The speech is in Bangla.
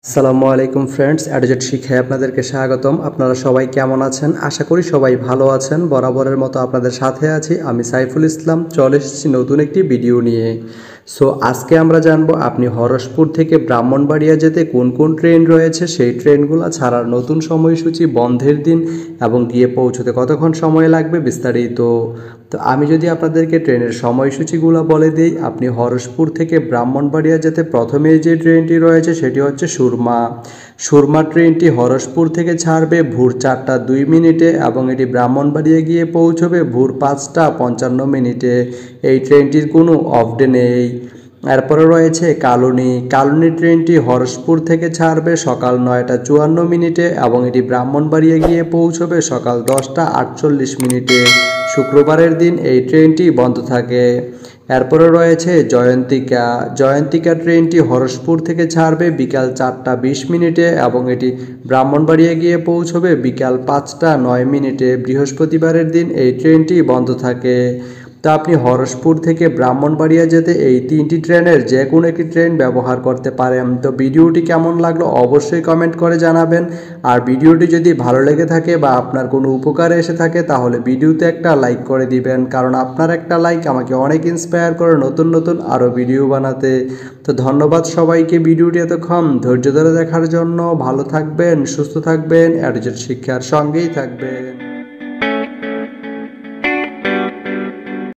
আসসালামু আলাইকুম ফ্রেন্ডস, অ্যাডজেট শিক্ষায় আপনাদেরকে স্বাগতম। আপনারা সবাই কেমন আছেন? আশা করি সবাই ভালো আছেন। বরাবরের মতো আপনাদের সাথে আছি আমি সাইফুল ইসলাম। চলে এসেছি নতুন একটি ভিডিও নিয়ে। আজকে আমরা জানবো আপনি হরসপুর থেকে ব্রাহ্মণবাড়িয়া যেতে কোন কোন ট্রেন রয়েছে, সেই ট্রেনগুলো ছাড়ার নতুন সময়সূচি, বন্ধের দিন এবং গিয়ে পৌঁছতে কতক্ষণ সময় লাগবে বিস্তারিত। আমি যদি আপনাদেরকে ট্রেনের সময়সূচিগুলো বলে দিই, আপনি হরসপুর থেকে ব্রাহ্মণবাড়িয়া যেতে প্রথমেই যে ট্রেনটি রয়েছে সেটি হচ্ছে সুরমা। সুরমা ট্রেনটি হরসপুর থেকে ছাড়বে ভোর 4টা 2 মিনিটে এবং এটি ব্রাহ্মণবাড়িয়া গিয়ে পৌঁছবে ভোর 5টা 55 মিনিটে। এই ট্রেনটির কোনো অফ ডে নেই। এরপরে রয়েছে কালনী। কালনী ট্রেনটি হরসপুর থেকে ছাড়বে সকাল 9টা 54 মিনিটে এবং এটি ব্রাহ্মণবাড়িয়া গিয়ে পৌঁছবে সকাল 10টা 48 মিনিটে। শুক্রবারের দিন এই ট্রেনটি বন্ধ থাকে। এরপরে রয়েছে জয়ন্তিকা। জয়ন্তিকা ট্রেনটি হরসপুর থেকে ছাড়বে বিকাল 4টা 20 মিনিটে এবং এটি ব্রাহ্মণবাড়িয়া গিয়ে পৌঁছবে বিকাল 5টা 9 মিনিটে। বৃহস্পতিবারের দিন এই ট্রেনটি বন্ধ থাকে। আপনি হরসপুর থেকে ব্রাহ্মণবাড়িয়া যেতে এই তিনটি ট্রেনের যে কোনো একটি ট্রেন ব্যবহার করতে পারেন। ভিডিওটি কেমন লাগলো অবশ্যই কমেন্ট করে জানাবেন। আর ভিডিওটি যদি ভালো লেগে থাকে বা আপনার কোনো উপকারে এসে থাকে তাহলে ভিডিওতে একটা লাইক করে দিবেন, কারণ আপনার একটা লাইক আমাকে অনেক ইন্সপায়ার করে নতুন নতুন আরও ভিডিও বানাতে। ধন্যবাদ সবাইকে ভিডিওটি এতক্ষণ ধৈর্য ধরে দেখার জন্য। ভালো থাকবেন, সুস্থ থাকবেন, অ্যাডজেট শিক্ষার সঙ্গেই থাকবেন।